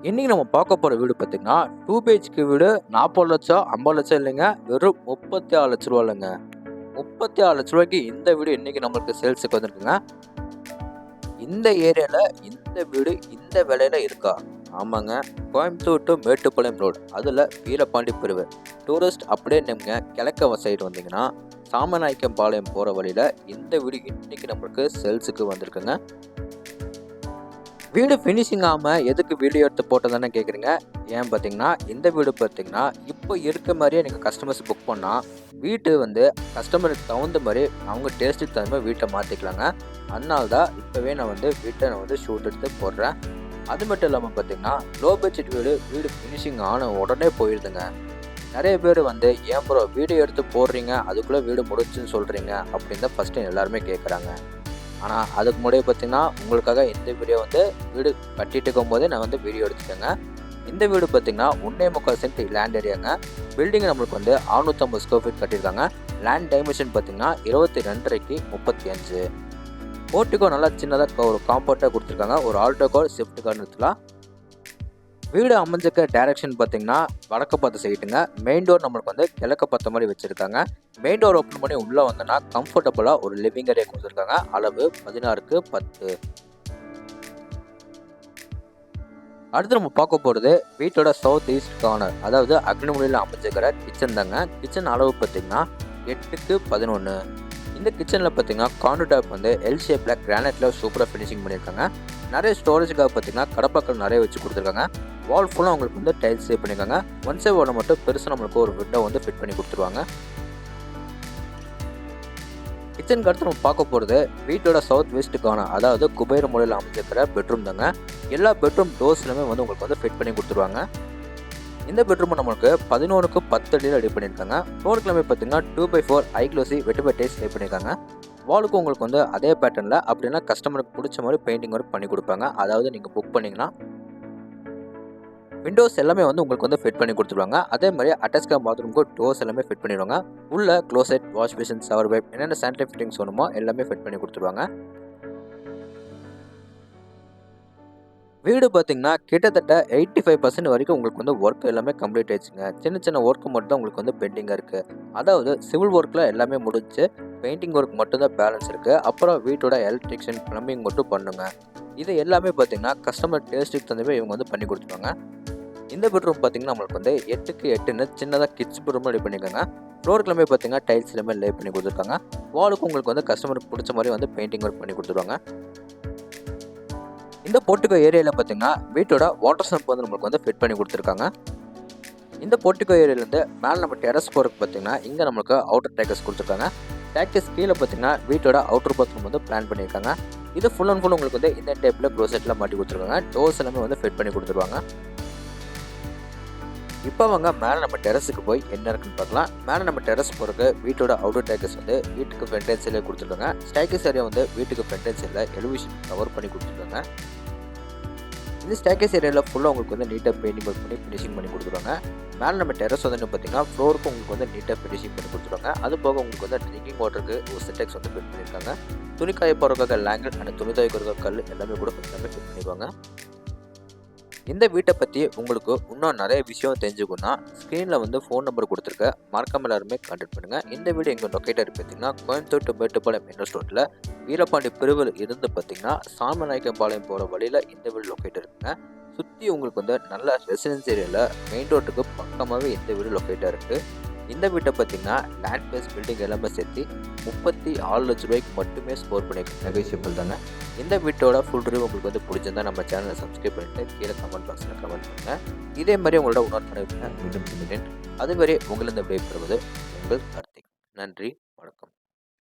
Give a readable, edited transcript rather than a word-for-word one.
இன்னைக்கு நம்ம பார்க்க போற வீடு பார்த்தீங்கன்னா, 2 பிஹெச்கே வீடு 40,00,000 50,00,000 இல்லைங்க. வெறும் 36,00,000 இல்லைங்க. 36,00,000 இந்த வீடு இன்னைக்கு நம்மளுக்கு சேல்ஸுக்கு வந்திருக்குங்க. இந்த ஏரியால இந்த வீடு இந்த விலையில இருக்கா? ஆமாங்க. Coimbatore to Mettupalayam road. அதுல வீரபாண்டி பிரிவு. டூரிஸ்ட் அப்படியே நீங்க கிழக்க சைடு வந்தீங்கன்னா, சாமநாயக்கம்பாளையம் போற வழியில இந்த வீடு இன்னைக்கு நம்மளுக்கு சேல்ஸுக்கு வந்திருக்குங்க. வீடு ஃபினிஷிங் ஆகாமல் எதுக்கு வீடியோ எடுத்து போட்டதானே கேட்குறீங்க. ஏன் பார்த்தீங்கன்னா, இந்த வீடு பார்த்தீங்கன்னா இப்போ இருக்க மாதிரியே நீங்கள் கஸ்டமர்ஸ் புக் பண்ணால் வீட்டு கஸ்டமருக்கு தகுந்த மாதிரி அவங்க டேஸ்ட்டுக்கு தகுந்த மாதிரி வீட்டை மாற்றிக்கலாங்க. அதனால தான் இப்போவே நான் வீட்டை ஷூட் எடுத்து போடுறேன். அது மட்டும் இல்லாமல் பார்த்தீங்கன்னா, லோ பட்ஜெட் வீடு ஃபினிஷிங் ஆன உடனே போயிடுதுங்க. நிறைய பேர் ஏன் ப்ரோ வீடியோ எடுத்து போடுறீங்க, அதுக்குள்ளே வீடு முடிச்சுன்னு சொல்கிறீங்க அப்படின்னு தான் ஃபஸ்ட்டு எல்லாருமே கேட்குறாங்க. ஆனால் அதுக்கு முன்னாடியே பார்த்தீங்கன்னா, உங்களுக்காக இந்த வீடியோ வீடு கட்டிட்டு இருக்கும்போதே நான் வீடியோ எடுத்துட்டேங்க. இந்த வீடு பார்த்தீங்கன்னா 1.25 சென்ட் லேண்ட் ஏரியாங்க. பில்டிங் நம்மளுக்கு 650 ஸ்கொயர் ஃபீட் கட்டியிருக்காங்க. லேண்ட் டைமென்ஷன் பார்த்தீங்கன்னா 22.5க்கு 35. போர்ட்டிகோ நல்லா சின்னதாக ஒரு காம்பவுண்டாக கொடுத்துருக்காங்க. ஒரு ஆல்டோ கார் ஸ்விஃப்ட் கார் நிறுத்தலாம். வீடு அமைஞ்சிருக்க டைரக்ஷன் பார்த்தீங்கன்னா வடக்கு பார்த்த சைட்டுங்க. மெயின் டோர் நம்மளுக்கு கிழக்க பார்த்த மாதிரி வச்சுருக்காங்க. மெயின் டோர் ஓப்பன் பண்ணி உள்ளே வந்தோன்னா கம்ஃபர்டபுளாக ஒரு லிவிங் ஏரியா கொடுத்துருக்காங்க. அளவு 16க்கு 10. அடுத்து நம்ம பார்க்க போகிறது வீட்டோட சவுத் ஈஸ்ட் கார்னர், அதாவது அக்னிமொழியில் அமைஞ்சிருக்கிற கிச்சன் தாங்க. கிச்சன் அளவு பார்த்தீங்கன்னா 8க்கு 11. இந்த கிச்சனில் பார்த்தீங்கன்னா கார்னர் டாப் எல் ஷேப்பில் கிரானைட்டில் சூப்பராக ஃபினிஷிங் பண்ணியிருக்காங்க. நிறைய ஸ்டோரேஜுக்காக பார்த்தீங்கன்னா கடப்பாக்கள் நிறைய வச்சு கொடுத்துருக்காங்க. வால் ஃபுல்லாக உங்களுக்கு டைல்ஸ் சேவ் பண்ணியிருக்காங்க. ஒன் சைட் வாலில் மட்டும் பெருசாக நம்மளுக்கு ஒரு விண்டோ ஃபிட் பண்ணி கொடுத்துருவாங்க. கிச்சனுக்கு அடுத்து நம்ம பார்க்க போகிறது வீட்டோட சவுத் வெஸ்ட் கார்னர், அதாவது குபேர மூலையில் அமைஞ்சிருக்கிற பெட்ரூம் தாங்க. எல்லா பெட்ரூம் டோர்ஸ்லுமே உங்களுக்கு ஃபிட் பண்ணி கொடுத்துருவாங்க. இந்த பெட்ரூம் நம்மளுக்கு 11க்கு 10 அடியில் ரெடி பண்ணியிருக்காங்க. ஃப்ளோர் கிளம்பி பார்த்தீங்கன்னா 2x4 ஐக்ளோசி வெட்டிபை டைல்ஸ் ரெடி பண்ணியிருக்காங்க. வாலுக்கு உங்களுக்கு அதே பேட்டர்னில் அப்படின்னா கஸ்டமருக்கு பிடிச்ச மாதிரி பெயிண்டிங் ஒர்க் பண்ணி கொடுப்பாங்க. அதாவது நீங்கள் புக் பண்ணிங்கன்னா விண்டோஸ் எல்லாமே உங்களுக்கு ஃபிட் பண்ணி கொடுத்துருவாங்க. அதே மாதிரி அட்டாச்கா பாத்ரூமுக்கு டோர்ஸ் எல்லாமே ஃபிட் பண்ணிடுவாங்க. உள்ள closet, wash basin, shower pipe என்னென்ன சானிடரி ஃபிட்டிங்ஸ் வேணுமோ எல்லாமே ஃபிட் பண்ணி கொடுத்துருவாங்க. வீடு பார்த்தீங்கன்னா கிட்டத்தட்ட 85% வரைக்கும் உங்களுக்கு ஒர்க் எல்லாமே கம்ப்ளீட் ஆயிடுச்சுங்க. சின்ன சின்ன ஒர்க் மட்டும் தான் உங்களுக்கு பெண்டிங்காக இருக்குது. அதாவது சிவில் ஒர்க்கில் எல்லாமே முடிஞ்சு பெயிண்டிங் ஒர்க் மட்டும் தான் பேலன்ஸ் இருக்குது. அப்புறம் வீட்டோட எலக்ட்ரிஷியன் ப்ளம்பிங் மட்டும் பண்ணுங்க. இது எல்லாமே பார்த்தீங்கன்னா கஸ்டமர் டேஸ்ட்டுக்கு தகுந்த இவங்க பண்ணி கொடுத்துருவாங்க. இந்த பெட்ரூம் பார்த்தீங்கன்னா நம்மளுக்கு 8க்கு 8ன்னு சின்னதாக கிட்ஸ் பெட்ரூம் ரெடி பண்ணியிருக்காங்க. ஃப்ளோர் கிளம்பி பார்த்தீங்கன்னா டைல்ஸ் எல்லாமே லே பண்ணி கொடுத்துருக்காங்க. வாலுக்கு உங்களுக்கு கஸ்டமருக்கு பிடிச்ச மாதிரி பெயிண்டிங் ஒர்க் பண்ணி கொடுத்துருவாங்க. இந்த போர்ட்டிகோ ஏரியாவில் பார்த்தீங்கன்னா வீட்டோட வாட்டர் சம்ப் நம்மளுக்கு ஃபிட் பண்ணி கொடுத்துருக்காங்க. இந்த போர்ட்டிகோ ஏரியாவிலேருந்து மேலே நம்ம டெரஸ் போகிறதுக்கு பார்த்தீங்கன்னா இங்கே நம்மளுக்கு அவுட்டர் டேக்கஸ் கொடுத்துருக்காங்க. டேக்கஸ் கீழே பார்த்தீங்கன்னா வீட்டோட அவுட்டர் பாத்ரூம் பிளான் பண்ணியிருக்காங்க. இது ஃபுல் அண்ட் ஃபுல் உங்களுக்கு இந்த டைப்பில் க்ளோசெட்டில் மாட்டி கொடுத்துருக்காங்க. டோர்ஸ் எல்லாமே ஃபிட் பண்ணி கொடுத்துருவாங்க. இப்போ மேலே நம்ம டெரஸுக்கு போய் என்ன இருக்குன்னு பார்க்கலாம். மேலே நம்ம டெரஸ் போகிறதுக்கு வீட்டோட அவுட்டர் டேக்கஸ் வீட்டுக்கு ஃப்ரண்ட் சைடில் கொடுத்துருக்காங்க. ஸ்டேக்கஸ் ஏரியா வீட்டுக்கு ஃப்ரண்ட் சைடில் எலிவேஷன் கவர் பண்ணி கொடுத்துருக்காங்க. இந்த ஸ்டேக்கஸ் ஏரியாவில் ஃபுல்லாக உங்களுக்கு நீட்டாக பெயிண்டிங் ஒர்க் பண்ணி ஃபினிஷிங் பண்ணி கொடுத்துருவாங்க. மேலே நம்ம டெரஸ் பார்த்தீங்கன்னா ஃப்ளோருக்கு உங்களுக்கு நீட்டாக ஃபினிஷிங் பண்ணி கொடுத்துருவாங்க. அது போக உங்களுக்கு ட்ரிங்கிங் வாட்டருக்கு ஒரு சின்டெக்ஸ் ஃபிட் பண்ணியிருக்காங்க. துணி காய போகிறதுக்காக லேங்கல் அண்ட் துணி துவைக்கிறதுக்காக கல் எல்லாமே கூட எல்லாமே ஃபிட் பண்ணிடுவாங்க. இந்த வீட்டை பற்றி உங்களுக்கு இன்னும் நிறைய விஷயம் தெரிஞ்சுக்கணும்னா ஸ்க்ரீனில் ஃபோன் நம்பர் கொடுத்துருக்க மறக்காம எல்லாருமே கான்டாக்ட் பண்ணுங்கள். இந்த வீடு எங்கள் லொக்கேட்டர் பார்த்தீங்கன்னா கோயம்புத்தூர் டு மேட்டுப்பாளையம் மெயின் ரோட்டில் வீரபாண்டி பிரிவில் இருந்து பார்த்தீங்கன்னா சாமநாயக்கம்பாளையம் போகிற வழியில் இந்த வீடு லொக்கேட்டர் இருக்குங்க. சுற்றி உங்களுக்கு நல்ல ரெசிடென்ஸ் ஏரியாவில் மெயின் ரோட்டுக்கு பக்கமாகவே இந்த வீடு லொக்கேட்டாக இருக்குது. இந்த வீட்டை பார்த்தீங்கன்னா லேண்ட் பேஸ் பில்டிங் எல்லாமே சேர்த்து 36 லட்ச ரூபாய்க்கு மட்டுமே ஸ்கோர் பண்ணியிருக்காங்க. நெகோசியபிள் தானே. இந்த வீட்டோட ஃபுல் ரிவ்யூ உங்களுக்கு பிடிச்சிருந்தா நம்ம சேனலை சப்ஸ்கிரைப் பண்ணிட்டு கீழே கமெண்ட் பாக்ஸில் கமெண்ட் பண்ணுங்கள். இதே மாதிரி உங்களோட உணர்வு மீண்டும் அதுவரை உங்களிருந்து விடைபெறுவது உங்கள் கார்த்திக். நன்றி, வணக்கம்.